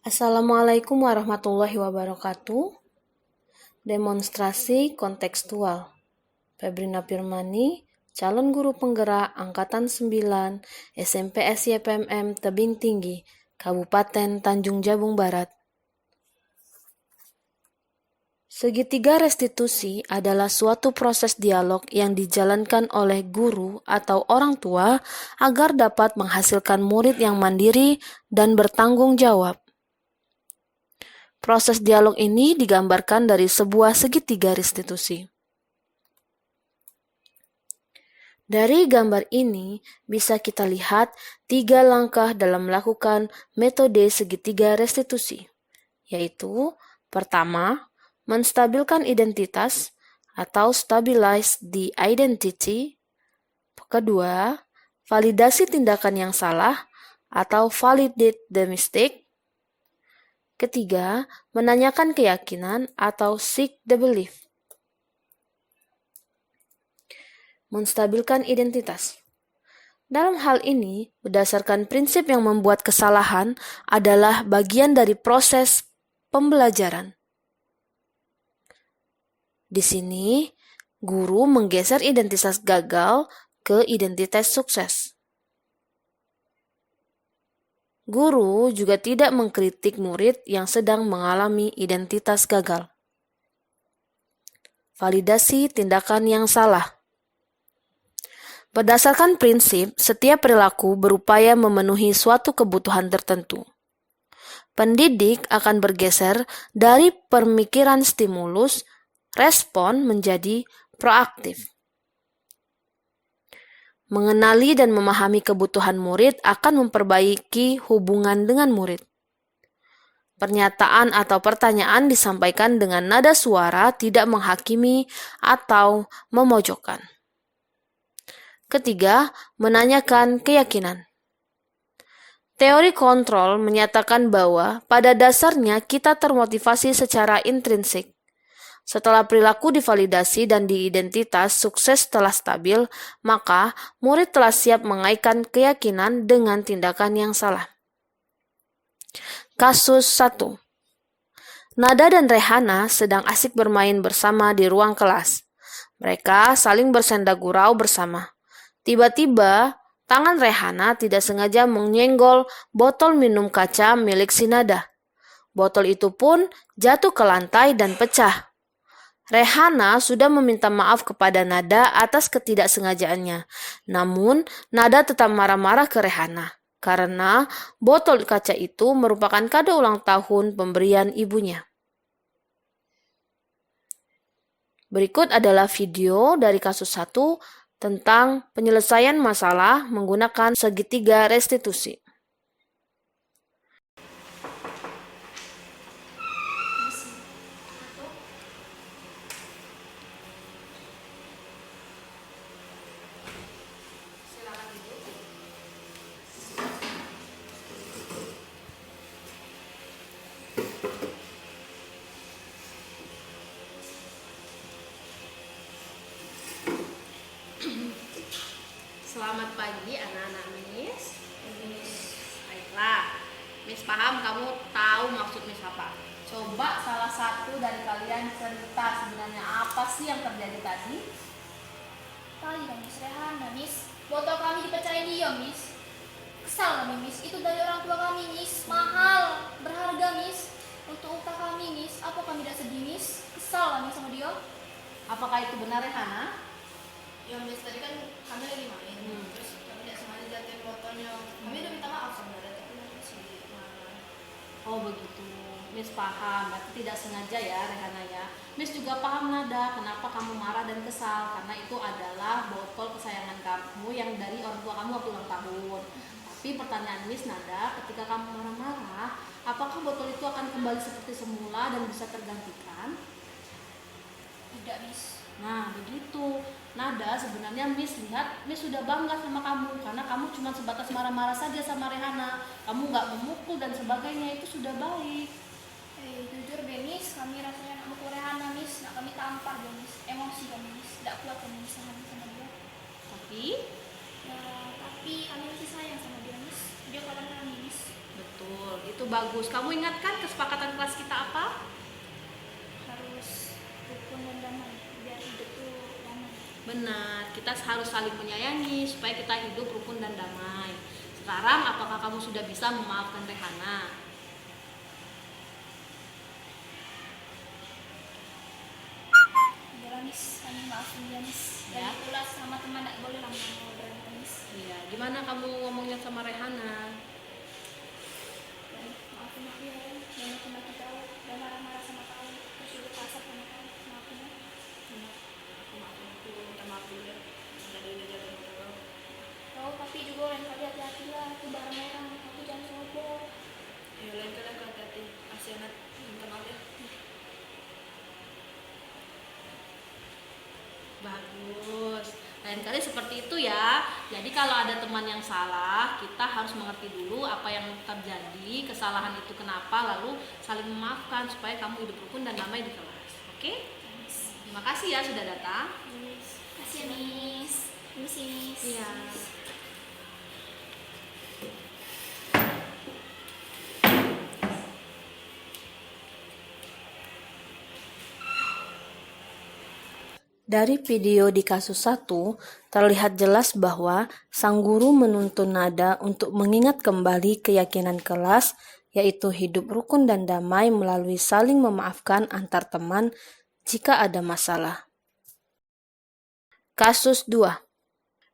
Assalamualaikum warahmatullahi wabarakatuh. Demonstrasi kontekstual. Febrina Firmani, calon guru penggerak Angkatan 9 SMP SYPMM Tebing Tinggi, Kabupaten Tanjung Jabung Barat. Segitiga restitusi adalah suatu proses dialog yang dijalankan oleh guru atau orang tua agar dapat menghasilkan murid yang mandiri dan bertanggung jawab. Proses dialog ini digambarkan dari sebuah segitiga restitusi. Dari gambar ini bisa kita lihat 3 langkah dalam melakukan metode segitiga restitusi, yaitu pertama, menstabilkan identitas atau stabilize the identity. Kedua, validasi tindakan yang salah atau validate the mistake. Ketiga, menanyakan keyakinan atau seek the belief. Menstabilkan identitas. Dalam hal ini, berdasarkan prinsip yang membuat kesalahan adalah bagian dari proses pembelajaran. Di sini, guru menggeser identitas gagal ke identitas sukses. Guru juga tidak mengkritik murid yang sedang mengalami identitas gagal. Validasi tindakan yang salah. Berdasarkan prinsip, setiap perilaku berupaya memenuhi suatu kebutuhan tertentu. Pendidik akan bergeser dari pemikiran stimulus, respon menjadi proaktif. Mengenali dan memahami kebutuhan murid akan memperbaiki hubungan dengan murid. Pernyataan atau pertanyaan disampaikan dengan nada suara tidak menghakimi atau memojokkan. Ketiga, menanyakan keyakinan. Teori kontrol menyatakan bahwa pada dasarnya kita termotivasi secara intrinsik. Setelah perilaku divalidasi dan diidentitas sukses telah stabil, maka murid telah siap mengaitkan keyakinan dengan tindakan yang salah. Kasus 1. Nada dan Rehana sedang asik bermain bersama di ruang kelas. Mereka saling bersenda gurau bersama. Tiba-tiba, tangan Rehana tidak sengaja menyenggol botol minum kaca milik si Nada. Botol itu pun jatuh ke lantai dan pecah. Rehana sudah meminta maaf kepada Nada atas ketidaksengajaannya. Namun, Nada tetap marah-marah ke Rehana karena botol kaca itu merupakan kado ulang tahun pemberian ibunya. Berikut adalah video dari kasus 1 tentang penyelesaian masalah menggunakan segitiga restitusi. Selamat pagi anak-anak Miss. Baiklah, Miss paham kamu tahu maksud Miss apa? Coba salah satu dari kalian cerita sebenarnya apa sih yang terjadi tadi? Tadi kan Miss Rehana, Miss, botol kami dipecahin dia, Miss. Kesal kami, Miss. Itu dari orang tua kami, Miss. Mahal, berharga, Miss. Untuk upah kami, Miss. Apa kami tidak sedih, Miss? Kesal kami sama dia. Apakah itu benar Rehana? Ya Miss, tadi kan kami lagi main, terus kami tidak sengaja jatuhin botolnya. Kami udah minta maaf sebenarnya, tapi masih marah. Oh begitu, Miss paham, berarti tidak sengaja ya Rehana ya. Miss juga paham Nada, kenapa kamu marah dan kesal, karena itu adalah botol kesayangan kamu yang dari orang tua kamu waktu ulang tahun. Tapi pertanyaan Miss Nada, ketika kamu marah-marah, apakah botol itu akan kembali seperti semula dan bisa tergantikan? Tidak, Miss. Nah begitu, Nada sebenarnya Miss lihat Miss sudah bangga sama kamu karena kamu cuma sebatas marah-marah saja sama Rehana. Kamu nggak memukul dan sebagainya, itu sudah baik. Jujur deh, Miss, kami rasanya nak mukul Rehana, Miss. Nak kami tampar deh, Miss. Emosi kami, Miss. Tidak kuat kami sama dia. Tapi Ya, tapi kami masih sayang sama dia, Miss. Dia kawan kami, Miss. betul, itu bagus. Kamu ingat kan kesepakatan kelas kita apa? Harus rukun dan damai biar hidup tuh damai. Benar, kita harus saling menyayangi supaya kita hidup rukun dan damai. Sekarang apakah kamu sudah bisa memaafkan Rehana? Udah Miss, kami maafin dia Miss. Ya. Dari kelas sama teman tidak boleh lah mau berantem Miss. Iya, gimana kamu ngomongnya sama Rehana? Dan maafin aku ya, dan aku maki tahu dan marah-marah sama kau, terus juga kasar sama kau. Maafin ya. Aku minta maaf dulu ya. Jadi udah jatuh motor. Kau tapi juga lain kali hati-hati lah, itu barang orang. Aku jangan sombong. Ya lain kali aku hati-hati. Asianat minta maaf ya. Bagus. Lain kali seperti itu ya. Jadi kalau ada teman yang salah, kita harus mengerti dulu apa yang terjadi, kesalahan itu kenapa, lalu saling memaafkan supaya kamu hidup rukun dan damai di kelas. Oke? Terima kasih ya sudah datang. Miss, kasih ya Miss. Miss. Iya. Dari video di kasus 1, terlihat jelas bahwa sang guru menuntun Nada untuk mengingat kembali keyakinan kelas, yaitu hidup rukun dan damai melalui saling memaafkan antar teman jika ada masalah. Kasus 2.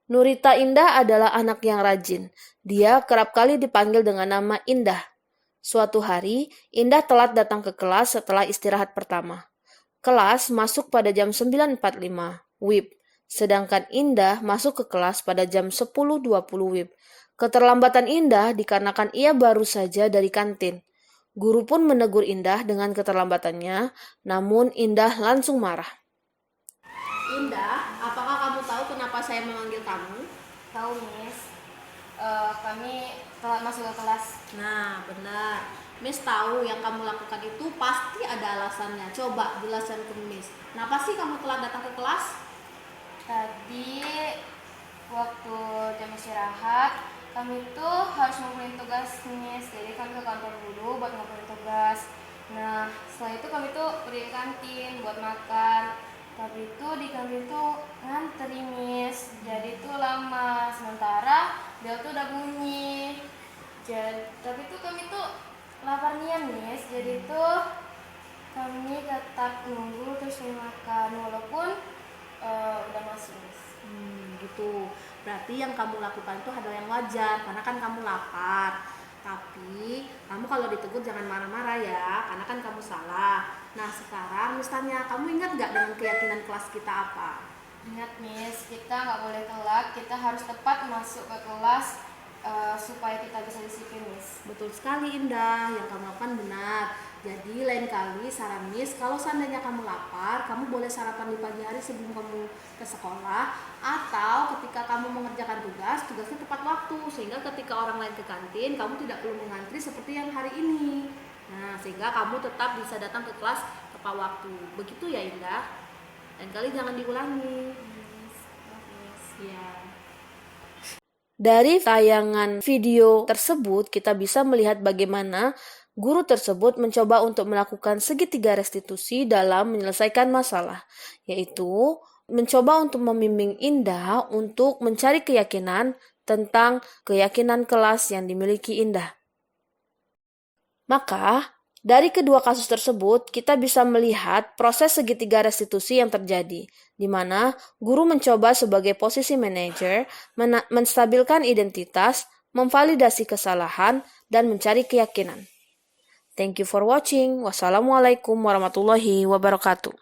Nurita Indah adalah anak yang rajin. Dia kerap kali dipanggil dengan nama Indah. Suatu hari, Indah telat datang ke kelas setelah istirahat pertama. Kelas masuk pada jam 9.45 WIB, sedangkan Indah masuk ke kelas pada jam 10.20 WIB. Keterlambatan Indah dikarenakan ia baru saja dari kantin. Guru pun menegur Indah dengan keterlambatannya, namun Indah langsung marah. Indah, apakah kamu tahu kenapa saya memanggil kamu? Tahu Miss. Kami telat masuk ke kelas. Nah, benar. Miss tahu yang kamu lakukan itu pasti ada alasannya. Coba jelaskan ke Miss. Kenapa sih kamu telat datang ke kelas? Tadi waktu jam istirahat kami tuh harus ngumpulin tugas Miss. Jadi kami ke kantor dulu buat ngumpulin tugas. Nah setelah itu kami tuh pergi ke kantin buat makan. Tapi itu di kantin tuh ngantri Miss. Jadi tuh lama. Sementara bel tuh udah bunyi. Tapi tuh kami tuh lapar nih Miss. Jadi tuh kami tetap nunggu terus makan walaupun udah masuk Miss. Gitu. Berarti yang kamu lakukan itu adalah yang wajar karena kan kamu lapar. Tapi kamu kalau ditegur jangan marah-marah ya, karena kan kamu salah. Nah sekarang misalnya kamu ingat nggak dengan keyakinan kelas kita apa? Ingat Miss, kita nggak boleh telat, kita harus tepat masuk ke kelas supaya kita bisa disiplin Miss. Betul sekali Indah, yang kamu lakukan benar. Jadi lain kali saran Miss, kalau seandainya kamu lapar, kamu boleh sarapan di pagi hari sebelum kamu ke sekolah, atau ketika kamu mengerjakan tugasnya tepat waktu, sehingga ketika orang lain ke kantin, kamu tidak perlu mengantri seperti yang hari ini. Nah, sehingga kamu tetap bisa datang ke kelas tepat waktu. Begitu ya Indah. Lain kali jangan diulangi. Ya. Dari tayangan video tersebut, kita bisa melihat bagaimana guru tersebut mencoba untuk melakukan segitiga restitusi dalam menyelesaikan masalah, yaitu mencoba untuk membimbing Indah untuk mencari keyakinan tentang keyakinan kelas yang dimiliki Indah. Maka, dari kedua kasus tersebut, kita bisa melihat proses segitiga restitusi yang terjadi, di mana guru mencoba sebagai posisi manajer, menstabilkan identitas, memvalidasi kesalahan, dan mencari keyakinan. Thank you for watching. Wassalamualaikum warahmatullahi wabarakatuh.